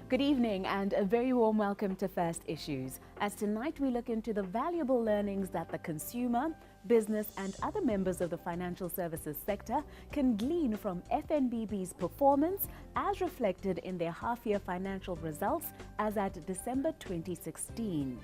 Good evening and a very warm welcome to First Issues. As tonight we look into the valuable learnings that the consumer, business and other members of the financial services sector can glean from FNBB's performance as reflected in their half-year financial results as at December 2016.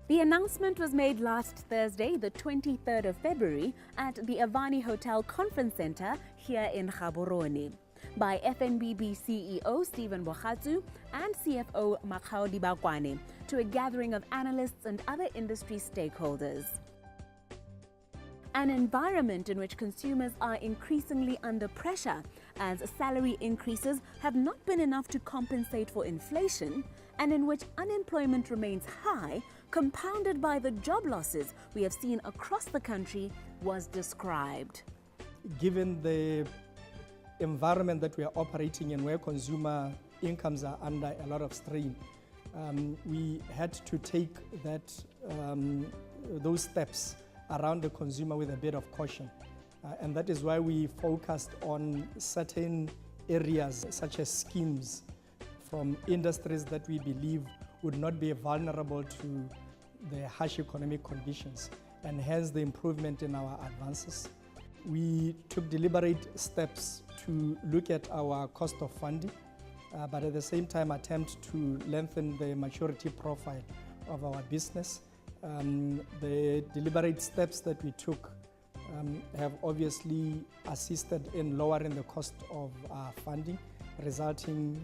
The announcement was made last Thursday, the 23rd of February, at the Avani Hotel Conference Centre here in Gaborone, by FNBB CEO Stephen Bogatsu and CFO Makgaudi Bakwane to a gathering of analysts and other industry stakeholders. An environment in which consumers are increasingly under pressure as salary increases have not been enough to compensate for inflation, and in which unemployment remains high, compounded by the job losses we have seen across the country, was described. Given the environment that we are operating in, where consumer incomes are under a lot of strain, we had to take those steps around the consumer with a bit of caution. And that is why we focused on certain areas such as schemes from industries that we believe would not be vulnerable to the harsh economic conditions, and hence the improvement in our advances. We took deliberate steps to look at our cost of funding, but at the same time attempt to lengthen the maturity profile of our business. The deliberate steps that we took have obviously assisted in lowering the cost of funding, resulting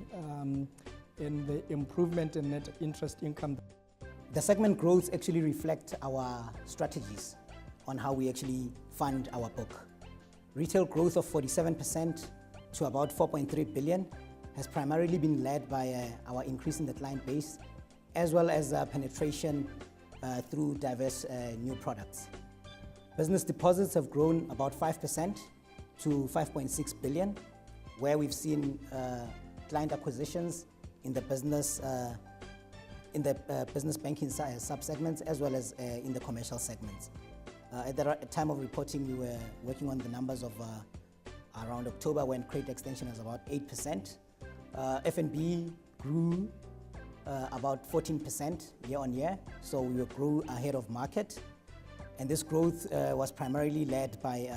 in the improvement in net interest income. The segment growth actually reflects our strategies on how we actually fund our book. Retail growth of 47% to about 4.3 billion has primarily been led by our increase in the client base, as well as penetration through diverse new products. Business deposits have grown about 5% to 5.6 billion, where we've seen client acquisitions in the business banking sub-segments, as well as in the commercial segments. At the time of reporting, we were working on the numbers of around October, when credit extension was about 8%. FNB grew about 14% year on year, so we grew ahead of market. And this growth was primarily led by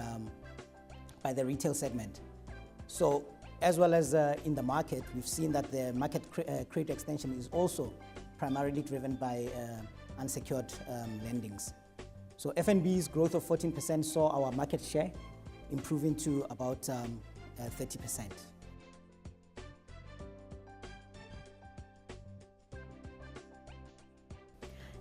the retail segment. So, as well as in the market, we've seen that the market credit extension is also primarily driven by unsecured lendings. So FNB's growth of 14% saw our market share improving to about 30%.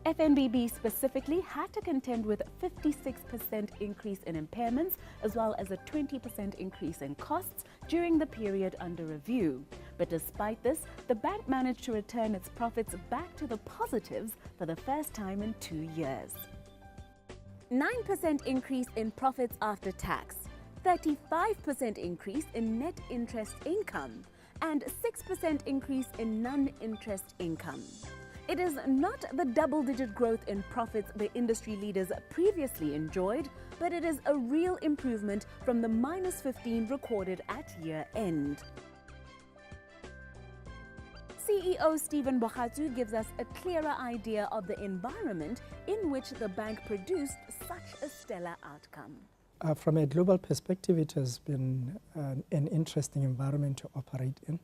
FNBB specifically had to contend with a 56% increase in impairments, as well as a 20% increase in costs during the period under review. But despite this, the bank managed to return its profits back to the positives for the first time in 2 years. 9% increase in profits after tax, 35% increase in net interest income, and 6% increase in non-interest income. It is not the double-digit growth in profits the industry leaders previously enjoyed, but it is a real improvement from the -15 recorded at year-end. CEO Stephen Bogatsu gives us a clearer idea of the environment in which the bank produced such a stellar outcome. From a global perspective, it has been an interesting environment to operate in,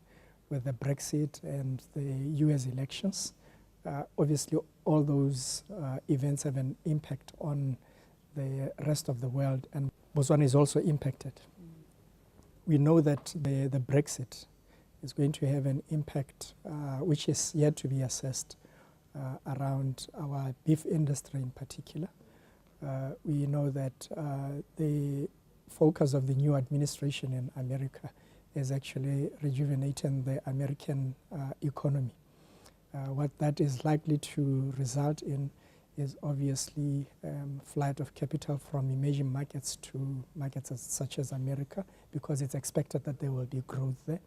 with the Brexit and the US elections. Obviously, all those events have an impact on the rest of the world, and Botswana is also impacted. We know that the Brexit is going to have an impact which is yet to be assessed around our beef industry in particular. We know that the focus of the new administration in America is actually rejuvenating the American economy. What that is likely to result in is obviously flight of capital from emerging markets to markets such as America, because it's expected that there will be growth there.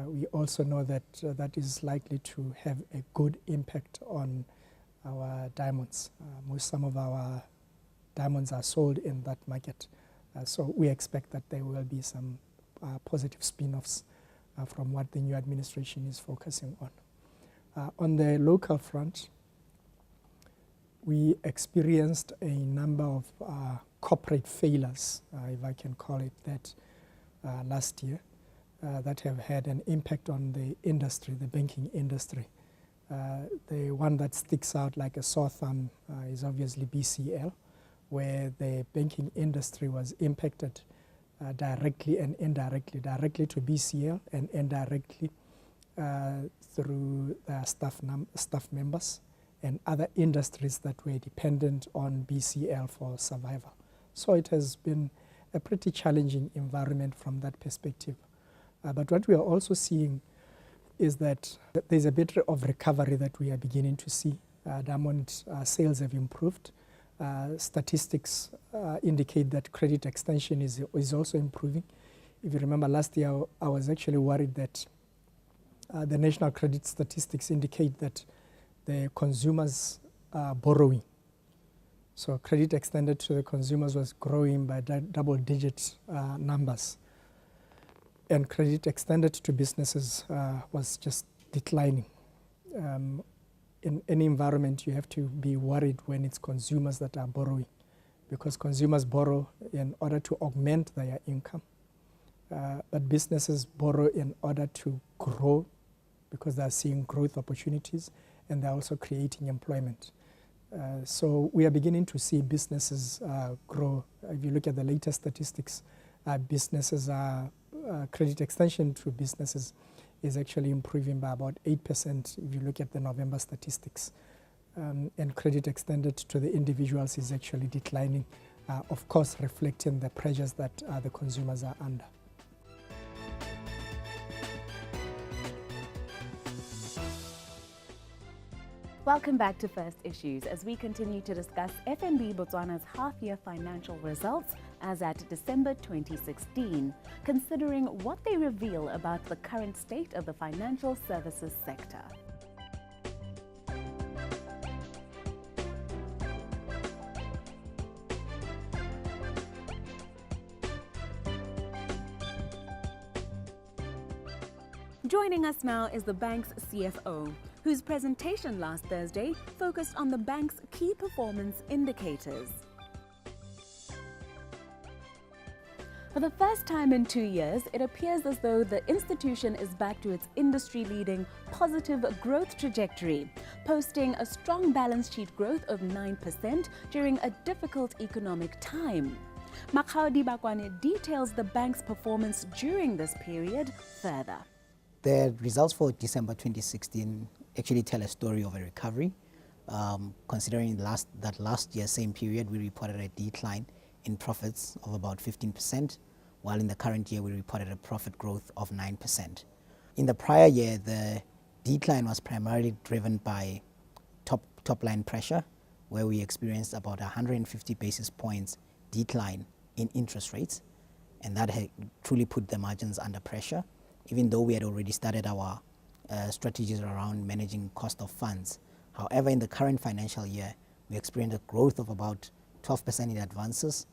We also know that that is likely to have a good impact on our diamonds. Some of our diamonds are sold in that market. So we expect that there will be some positive spin-offs from what the new administration is focusing on. On the local front, we experienced a number of corporate failures, if I can call it that, last year, that have had an impact on the industry, the banking industry. The one that sticks out like a sore thumb is obviously BCL, where the banking industry was impacted directly and indirectly, directly to BCL and indirectly through staff members and other industries that were dependent on BCL for survival. So it has been a pretty challenging environment from that perspective. But what we are also seeing is that there's a bit of recovery that we are beginning to see. Diamond sales have improved. Statistics indicate that credit extension is also improving. If you remember last year, I was actually worried that the national credit statistics indicate that the consumers are borrowing. So credit extended to the consumers was growing by double-digit numbers. And credit extended to businesses was just declining. In any environment, you have to be worried when it's consumers that are borrowing, because consumers borrow in order to augment their income. But businesses borrow in order to grow, because they're seeing growth opportunities and they're also creating employment. So we are beginning to see businesses grow. If you look at the latest statistics, businesses are credit extension to businesses is actually improving by about 8% if you look at the November statistics. And credit extended to the individuals is actually declining, of course reflecting the pressures that the consumers are under. Welcome back to First Issues as we continue to discuss FNB Botswana's half-year financial results as at December 2016, considering what they reveal about the current state of the financial services sector. Joining us now is the bank's CFO, whose presentation last Thursday focused on the bank's key performance indicators. For the first time in 2 years, it appears as though the institution is back to its industry-leading positive growth trajectory, posting a strong balance sheet growth of 9% during a difficult economic time. Makgaudi Bakwane details the bank's performance during this period further. The results for December 2016 actually tell a story of a recovery. Considering that last year, same period, we reported a decline in profits of about 15%, while in the current year we reported a profit growth of 9%. In the prior year, the decline was primarily driven by top line pressure, where we experienced about 150 basis points decline in interest rates, and that had truly put the margins under pressure, even though we had already started our strategies around managing cost of funds. However, in the current financial year, we experienced a growth of about 12% in advances,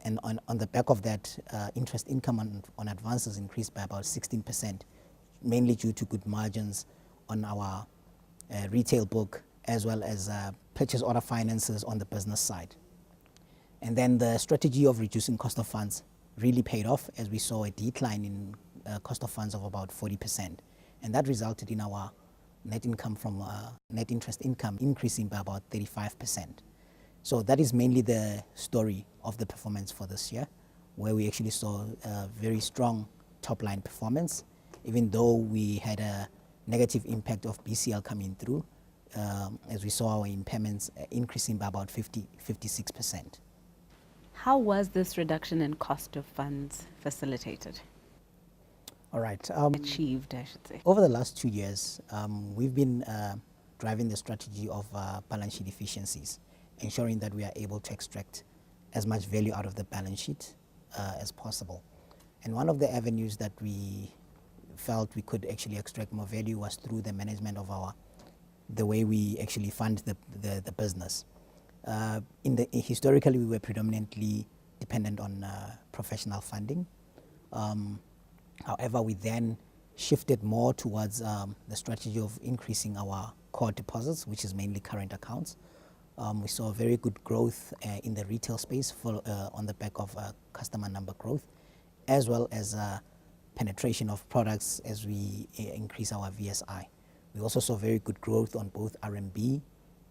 and on the back of that, interest income on advances increased by about 16%, mainly due to good margins on our retail book, as well as purchase order finances on the business side. And then the strategy of reducing cost of funds really paid off, as we saw a decline in cost of funds of about 40%. And that resulted in our net income from net interest income increasing by about 35%. So that is mainly the story of the performance for this year, where we actually saw a very strong top-line performance, even though we had a negative impact of BCL coming through, as we saw our impairments increasing by about 56%. How was this reduction in cost of funds facilitated? All right. Achieved, I should say. Over the last 2 years, we've been driving the strategy of balance sheet efficiencies, ensuring that we are able to extract as much value out of the balance sheet as possible. And one of the avenues that we felt we could actually extract more value was through the management of the way we actually fund the business. Historically, we were predominantly dependent on professional funding. However, we then shifted more towards the strategy of increasing our core deposits, which is mainly current accounts. We saw very good growth in the retail space on the back of customer number growth, as well as penetration of products as we increase our VSI. We also saw very good growth on both RMB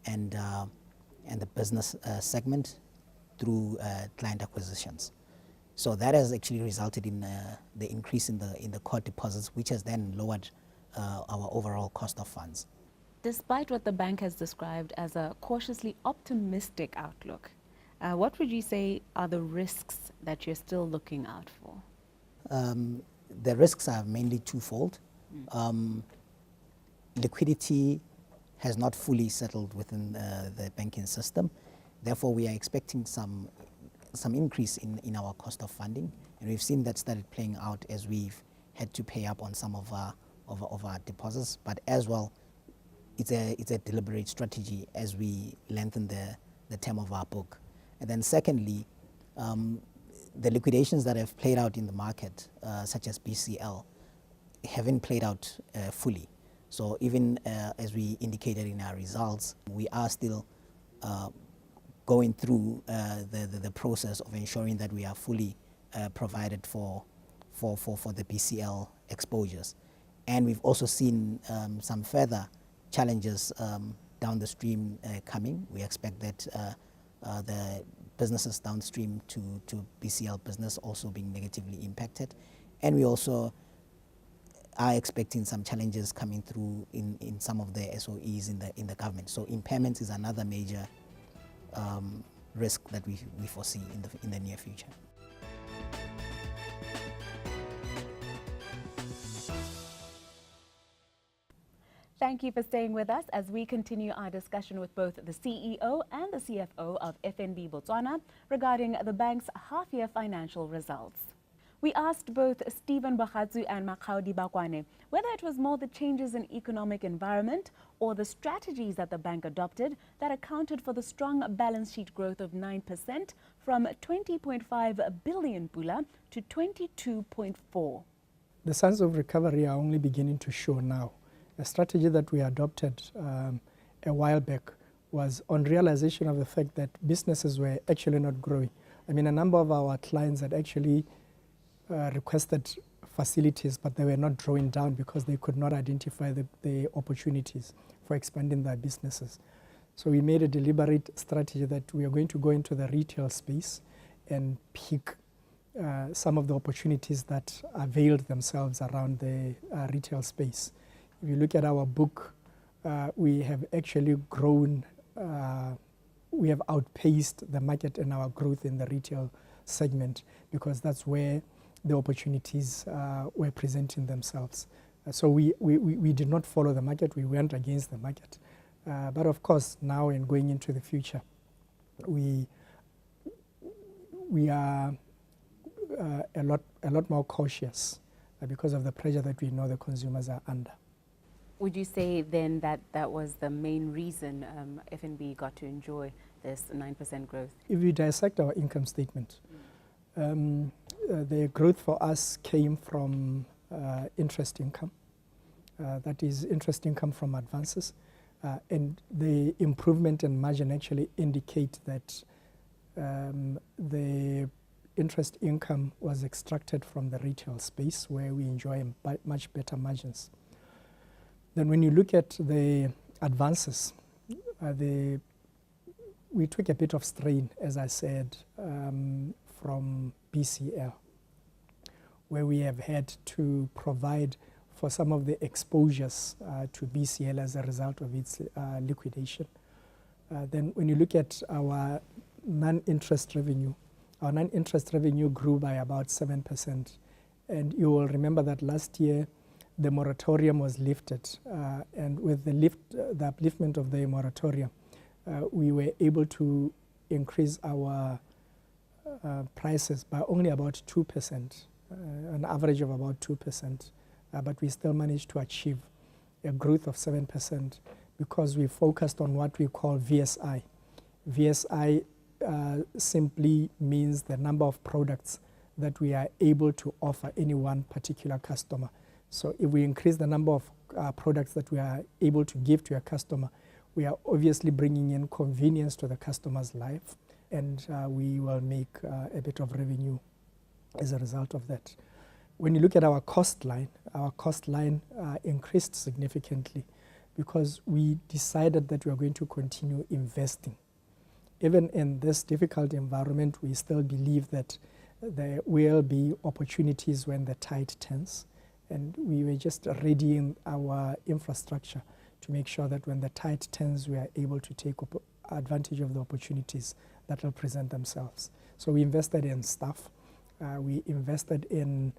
and the business segment through client acquisitions. So that has actually resulted in the increase in the core deposits, which has then lowered our overall cost of funds. Despite what the bank has described as a cautiously optimistic outlook, what would you say are the risks that you're still looking out for? The risks are mainly twofold. Liquidity has not fully settled within the banking system. Therefore, we are expecting some increase in our cost of funding, and we've seen that started playing out as we've had to pay up on some of our deposits. But as well, it's a deliberate strategy as we lengthen the term of our book. And then secondly, the liquidations that have played out in the market, such as BCL, haven't played out fully. So even as we indicated in our results, we are still going through the process of ensuring that we are fully provided for the BCL exposures. And we've also seen some further challenges down the stream coming. We expect that the businesses downstream to BCL business also being negatively impacted. And we also are expecting some challenges coming through in some of the SOEs in the government. So impairments is another major risk that we foresee in the near future. Thank you for staying with us as we continue our discussion with both the CEO and the CFO of FNB Botswana regarding the bank's half-year financial results. We asked both Stephen Bagatsu and Makgaudi Bakwane whether it was more the changes in economic environment or the strategies that the bank adopted that accounted for the strong balance sheet growth of 9% from 20.5 billion pula to 22.4. The signs of recovery are only beginning to show now. A strategy that we adopted a while back was on realization of the fact that businesses were actually not growing. I mean, a number of our clients had actually requested facilities, but they were not drawing down because they could not identify the opportunities for expanding their businesses. So we made a deliberate strategy that we are going to go into the retail space and pick some of the opportunities that availed themselves around the retail space. If you look at our book, we have actually grown, we have outpaced the market in our growth in the retail segment because that's where the opportunities were presenting themselves. So we did not follow the market, we went against the market. But of course, now and going into the future, we are a lot more cautious because of the pressure that we know the consumers are under. Would you say then that that was the main reason FNB got to enjoy this 9% growth? If we dissect our income statement, the growth for us came from interest income. That is interest income from advances. And the improvement in margin actually indicate that the interest income was extracted from the retail space where we enjoy much better margins. Then when you look at the advances, we took a bit of strain, as I said, from BCL, where we have had to provide for some of the exposures to BCL as a result of its liquidation. Then when you look at our non-interest revenue, our non-interest revenue grew by about 7%. And you will remember that last year, the moratorium was lifted, and with the upliftment of the moratorium, we were able to increase our prices by only about 2%, an average of about 2%, but we still managed to achieve a growth of 7% because we focused on what we call VSI. VSI simply means the number of products that we are able to offer any one particular customer. So if we increase the number of products that we are able to give to a customer, we are obviously bringing in convenience to the customer's life, and we will make a bit of revenue as a result of that. When you look at our cost line increased significantly because we decided that we are going to continue investing. Even in this difficult environment, we still believe that there will be opportunities when the tide turns, and we were just readying our infrastructure to make sure that when the tide turns, we are able to take advantage of the opportunities that will present themselves. So we invested in staff. We invested in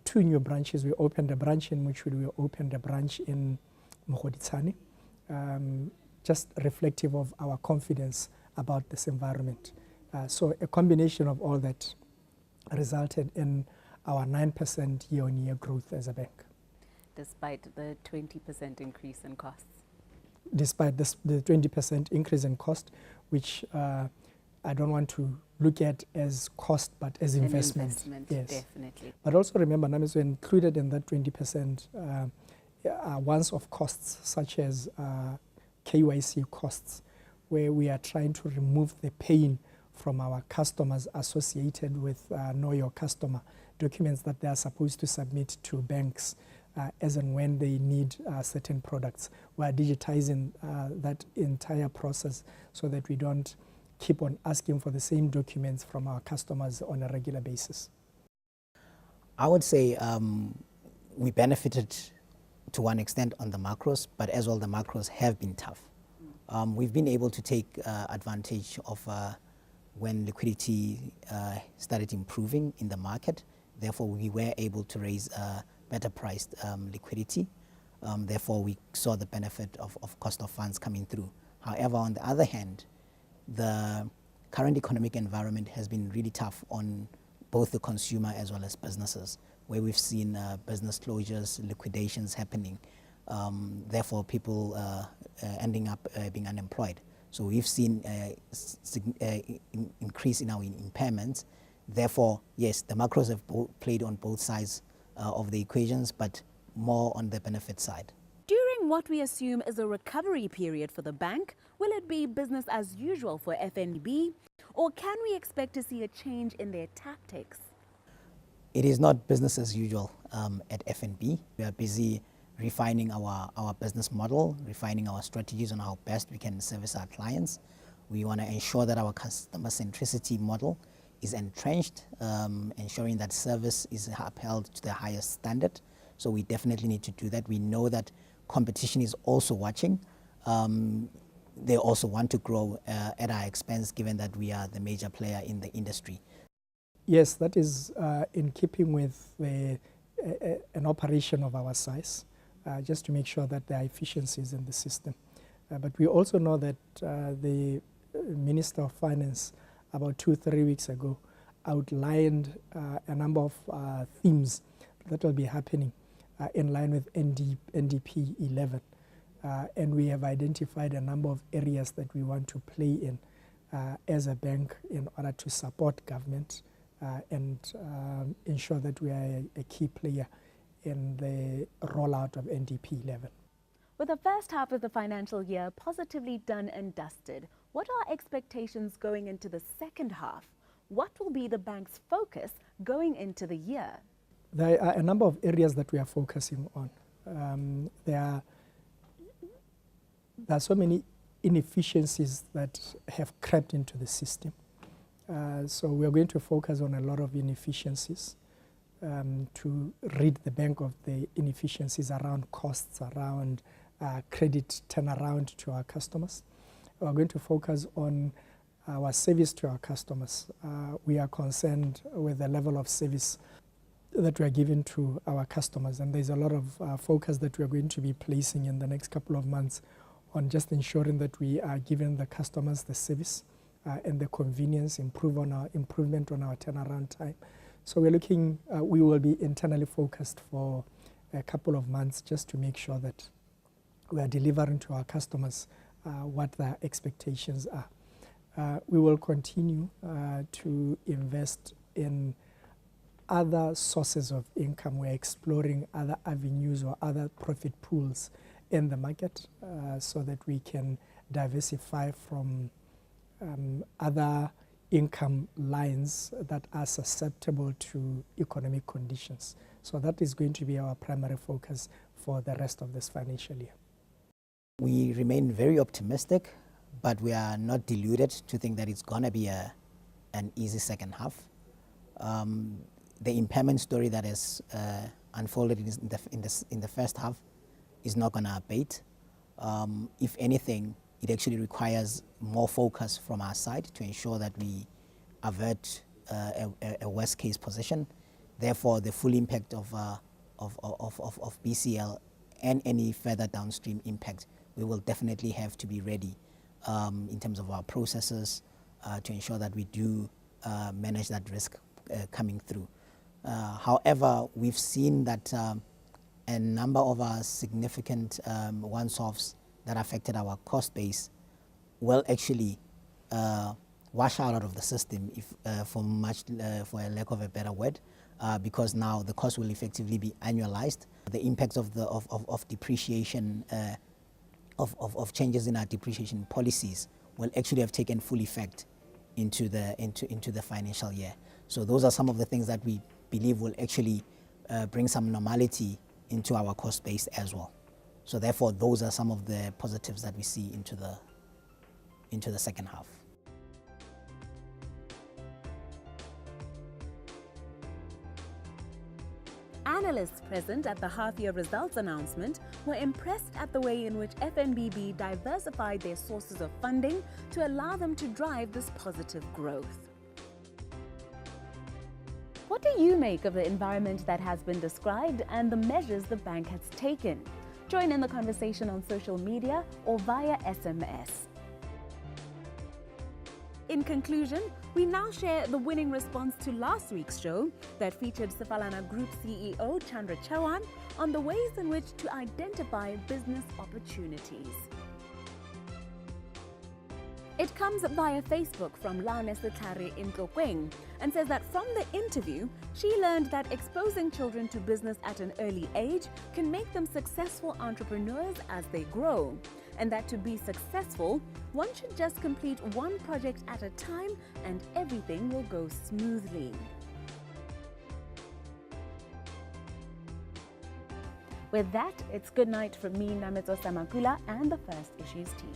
2 new branches. We opened a branch in Muchulu, we opened a branch in Mogoditsane, just reflective of our confidence about this environment. So a combination of all that resulted in our 9% year-on-year growth as a bank. Despite the 20% increase in costs? Despite the 20% increase in cost, which I don't want to look at as cost, but as investment. Yes. Definitely. But also remember, numbers were included in that 20% once-off costs, such as KYC costs, where we are trying to remove the pain from our customers associated with Know Your Customer documents that they are supposed to submit to banks as and when they need certain products. We are digitizing that entire process so that we don't keep on asking for the same documents from our customers on a regular basis. I would say we benefited to one extent on the macros, but as well the macros have been tough. We've been able to take advantage of when liquidity started improving in the market. Therefore, we were able to raise better priced liquidity. Therefore, we saw the benefit of cost of funds coming through. However, on the other hand, the current economic environment has been really tough on both the consumer as well as businesses, where we've seen business closures, liquidations happening. Therefore, people ending up being unemployed. So we've seen an increase in our impairments. Therefore, yes, the macros have played on both sides of the equations, but more on the benefit side. During what we assume is a recovery period for the bank, will it be business as usual for FNB, or can we expect to see a change in their tactics? It is not business as usual at FNB. We are busy refining our business model, refining our strategies on how best we can service our clients. We want to ensure that our customer centricity model is entrenched, ensuring that service is upheld to the highest standard. So we definitely need to do that. We know that competition is also watching. They also want to grow at our expense, given that we are the major player in the industry. Yes, that is in keeping with an operation of our size, just to make sure that there are efficiencies in the system. But we also know that the Minister of Finance, about 2-3 weeks ago, outlined a number of themes that will be happening in line with NDP 11. And we have identified a number of areas that we want to play in as a bank in order to support government and ensure that we are a key player in the rollout of NDP 11. With the first half of the financial year positively done and dusted, what are expectations going into the second half? What will be the bank's focus going into the year? There are a number of areas that we are focusing on. There are so many inefficiencies that have crept into the system. So we are going to focus on a lot of inefficiencies to rid the bank of the inefficiencies around costs, around credit turnaround to our customers. We are going to focus on our service to our customers. We are concerned with the level of service that we are giving to our customers, and there's a lot of focus that we are going to be placing in the next couple of months on just ensuring that we are giving the customers the service and the convenience, improvement on our turnaround time. So we're looking, we will be internally focused for a couple of months just to make sure that we are delivering to our customers what their expectations are. We will continue to invest in other sources of income. We're exploring other avenues or other profit pools in the market so that we can diversify from other income lines that are susceptible to economic conditions. So that is going to be our primary focus for the rest of this financial year. We remain very optimistic, but we are not deluded to think that it's going to be an easy second half. The impairment story that has unfolded in the first half is not going to abate. If anything, it actually requires more focus from our side to ensure that we avert a worst case position. Therefore, the full impact of BCL and any further downstream impact, we will definitely have to be ready in terms of our processes to ensure that we do manage that risk coming through. However, we've seen that a number of our significant once-offs that affected our cost base will actually wash out of the system, if, for a lack of a better word, because now the cost will effectively be annualized. The impacts of depreciation, of changes in our depreciation policies will actually have taken full effect into the financial year. So those are some of the things that we believe will actually bring some normality into our cost base as well. So therefore, those are some of the positives that we see into the second half. Analysts present at the half-year results announcement were impressed at the way in which FNBB diversified their sources of funding to allow them to drive this positive growth. What do you make of the environment that has been described and the measures the bank has taken? Join in the conversation on social media or via SMS. In conclusion, we now share the winning response to last week's show that featured Sefalana Group CEO Chandra Chawan on the ways in which to identify business opportunities. It comes via Facebook from Laune Setare in Tlokweng and says that from the interview, she learned that exposing children to business at an early age can make them successful entrepreneurs as they grow, and that to be successful, one should just complete one project at a time and everything will go smoothly. With that, it's good night from me, Nameto Samakula, and the First Issues team.